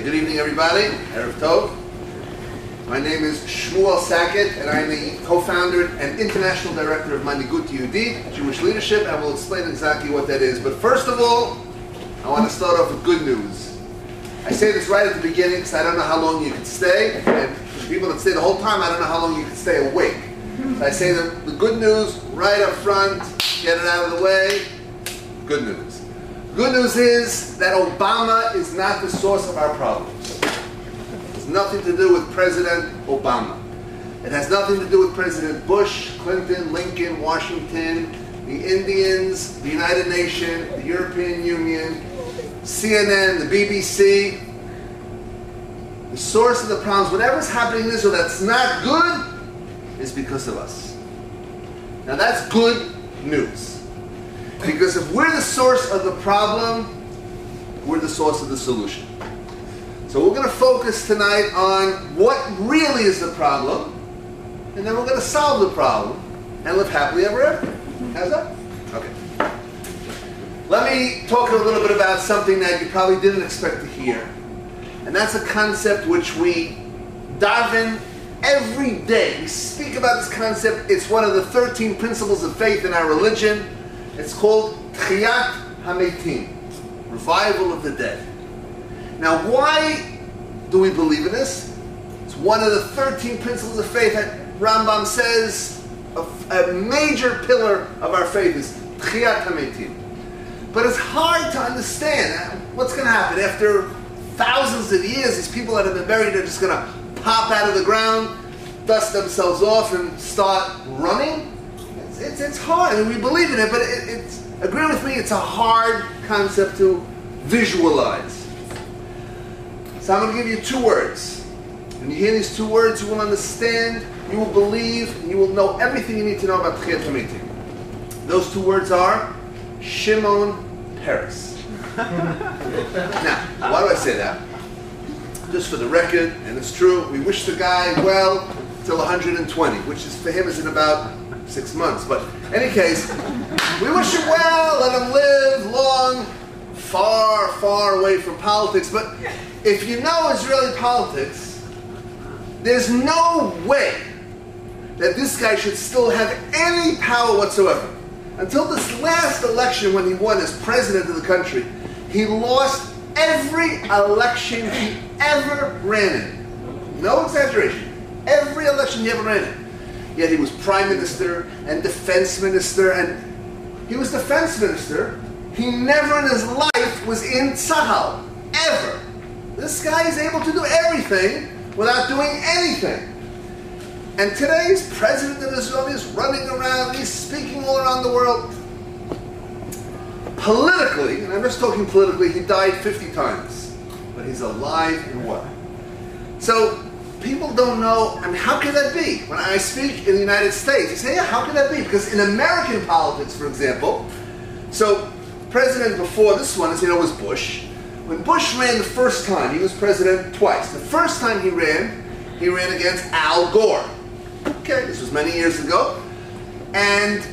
Good evening, everybody. Erev Tov. My name is Shmuel Sackett, and I'm the co-founder and international director of Manhigut Yehudit, Jewish leadership, and we'll explain exactly what that is. But first of all, I want to start off with good news. I say this right at the beginning because I don't know how long you can stay, and for the people that stay the whole time, I don't know how long you can stay awake. So I say the good news right up front, get it out of the way. Good news. Good news is that Obama is not the source of our problems. It has nothing to do with President Obama. It has nothing to do with President Bush, Clinton, Lincoln, Washington, the Indians, the United Nations, the European Union, CNN, the BBC. The source of the problems, whatever's happening in Israel that's not good, is because of us. Now that's good news. Because if we're the source of the problem, we're the source of the solution. So we're going to focus tonight on what really is the problem, and then we're going to solve the problem and live happily ever after. How's that? Okay. Let me talk a little bit about something that you probably didn't expect to hear. And that's a concept which we dive in every day. We speak about this concept. It's one of the 13 principles of faith in our religion. It's called Tchiyat HaMeitim, revival of the dead. Now, why do we believe in this? It's one of the 13 principles of faith that Rambam says a major pillar of our faith is Tchiyat HaMeitim. But it's hard to understand what's going to happen after thousands of years. These people that have been buried are just going to pop out of the ground, dust themselves off, and start running. It's hard. I mean, we believe in it, but agree with me, it's a hard concept to visualize. So I'm going to give you two words. When you hear these two words, you will understand, you will believe, and you will know everything you need to know about Tchiyat HaMeitim. Those two words are Shimon Peres. Now, why do I say that? Just for the record, and it's true, we wish the guy well till 120, which is for him is in about 6 months. But in any case, we wish him well, let him live long, far, far away from politics. But if you know Israeli politics, there's no way that this guy should still have any power whatsoever. Until this last election when he won as president of the country, he lost every election he ever ran in. No exaggeration. Every election he ever ran in. Yet he was prime minister and defense minister, and he was defense minister. He never in his life was in Tzahal, ever. This guy is able to do everything without doing anything. And today he's president of Israel, he's running around, he's speaking all around the world. Politically, and I'm just talking politically, he died 50 times. But he's alive and well. So, people don't know, I mean, how can that be? When I speak in the United States, you say, yeah, how can that be? Because in American politics, for example, so president before this one, as you know, was Bush. When Bush ran the first time, he was president twice. The first time he ran against Al Gore. Okay, this was many years ago. And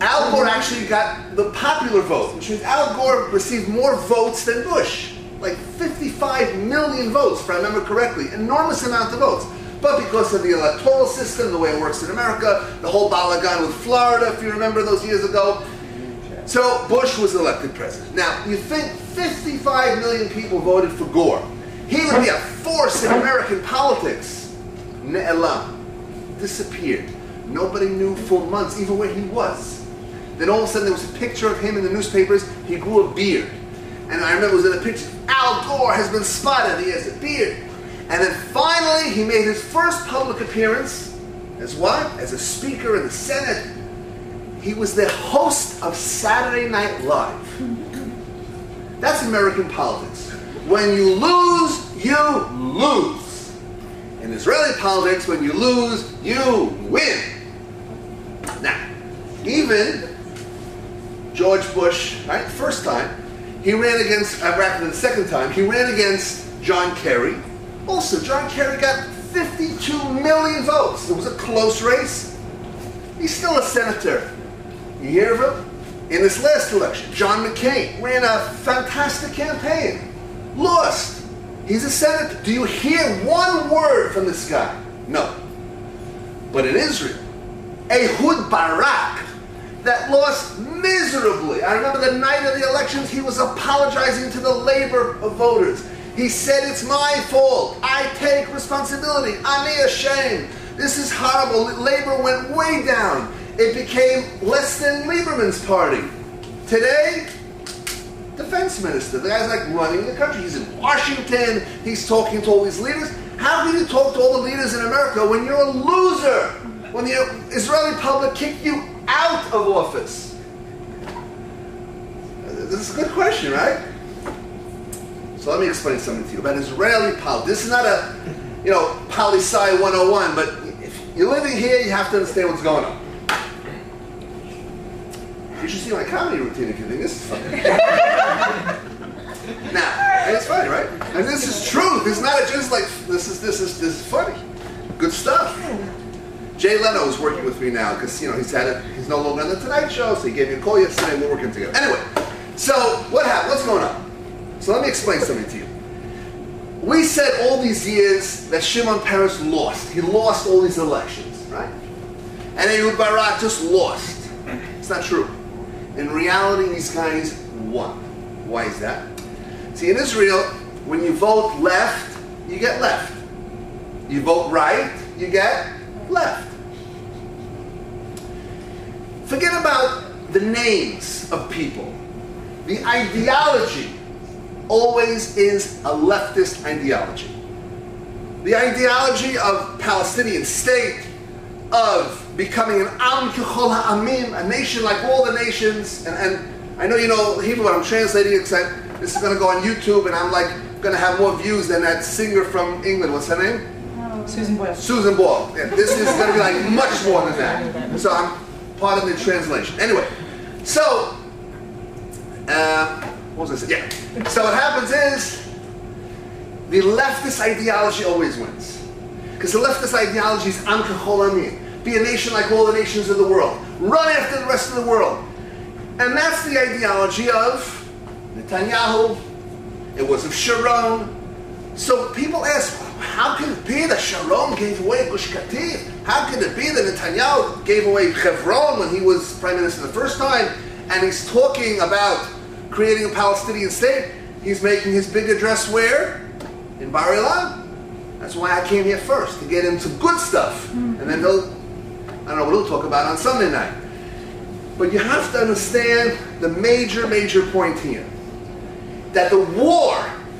Al Gore actually got the popular vote, which means Al Gore received more votes than Bush. Like 55 million votes, if I remember correctly. Enormous amount of votes. But because of the electoral system, the way it works in America, the whole Bar-Ilan with Florida, if you remember those years ago. So Bush was elected president. Now, you think 55 million people voted for Gore. He would be a force in American politics. Ne'elam. Disappeared. Nobody knew for months even where he was. Then all of a sudden there was a picture of him in the newspapers. He grew a beard. And I remember it was in a picture, Al Gore has been spotted, he has a beard. And then finally, he made his first public appearance as what? As a speaker in the Senate. He was the host of Saturday Night Live. That's American politics. When you lose, you lose. In Israeli politics, when you lose, you win. Now, even George Bush, right, first time, he ran against, the second time, he ran against John Kerry. Also, John Kerry got 52 million votes. It was a close race. He's still a senator. You hear of him? In this last election, John McCain ran a fantastic campaign. Lost. He's a senator. Do you hear one word from this guy? No. But in Israel, Ehud Barak, that lost miserably. I remember the night of the elections, he was apologizing to the labor of voters. He said, it's my fault. I take responsibility. Ani ashamed. This is horrible. Labor went way down. It became less than Lieberman's party. Today, defense minister. The guy's like running the country. He's in Washington. He's talking to all these leaders. How can you talk to all the leaders in America when you're a loser? When the Israeli public kicked you out of office? This is a good question, right? So let me explain something to you about Israeli politics. This is not a, poli-sci 101, but if you're living here, you have to understand what's going on. You should see my comedy routine if you think this is funny. Now, and it's funny, right? And this is truth. It's not just like this is funny. Good stuff. Jay Leno is working with me now because he's no longer on the Tonight Show, so he gave me a call yesterday and we're working together. Anyway, so what happened? What's going on? So let me explain something to you. We said all these years that Shimon Peres lost. He lost all these elections, right? And Ehud Barak just lost. It's not true. In reality, these guys won. Why is that? See, in Israel, when you vote left, you get left. You vote right, you get left. Forget about the names of people. The ideology always is a leftist ideology. The ideology of Palestinian state, of becoming an Am Kechol Ha'amim, a nation like all the nations, and I know you know Hebrew, but I'm translating it because this is going to go on YouTube, and I'm like going to have more views than that singer from England. What's her name? Susan Boyle. Susan Boyle. Yeah, this is going to be like much more than that. So I'm part of the translation. Anyway, so what was I saying? Yeah. So what happens is the leftist ideology always wins, because the leftist ideology is Am Kechol Ha'amim. Be a nation like all the nations of the world. Run after the rest of the world. And that's the ideology of Netanyahu. It was of Sharon. So people ask, how can it be that Sharon gave away Gush Katif? How can it be that Netanyahu gave away Hebron when he was prime minister the first time? And he's talking about creating a Palestinian state. He's making his big address where? In Bar-Ilan. That's why I came here first, to get into good stuff. And then I don't know what he'll talk about on Sunday night. But you have to understand the major point here. That the war,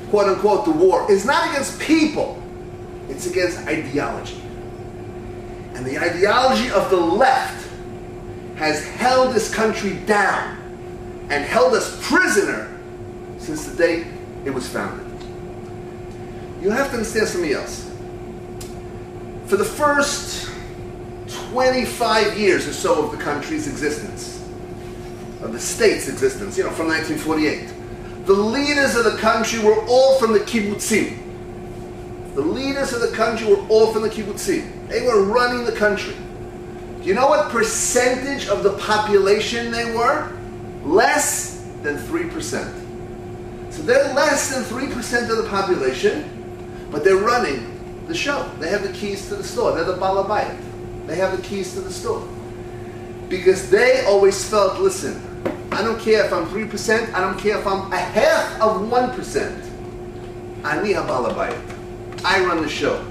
quote unquote the war, is not against people. It's against ideology. And the ideology of the left has held this country down and held us prisoner since the day it was founded. You have to understand something else. For the first 25 years or so of the country's existence, of the state's existence, from 1948, the leaders of the country were all from the kibbutzim. The leaders of the country were all from the kibbutzim. They were running the country. Do you know what percentage of the population they were? Less than 3%. So they're less than 3% of the population, but they're running the show. They have the keys to the store. They're the balabayit. They have the keys to the store. Because they always felt, listen, I don't care if I'm 3%, I don't care if I'm a half of 1%. Ani ha-balabayit. I run the show.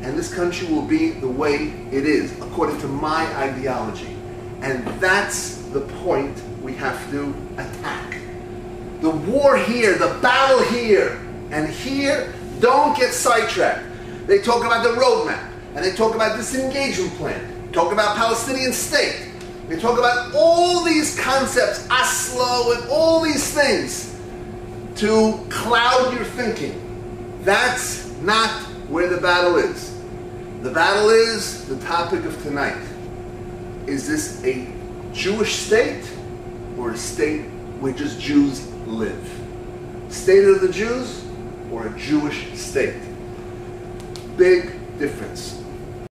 And this country will be the way it is, according to my ideology. And that's the point we have to attack. The war here, the battle here, and here, don't get sidetracked. They talk about the roadmap, and they talk about disengagement plan, talk about Palestinian state, they talk about all these concepts, Oslo, and all these things to cloud your thinking. That's not where the battle is. The battle is the topic of tonight. Is this a Jewish state or a state where just Jews live? State of the Jews or a Jewish state? Big difference.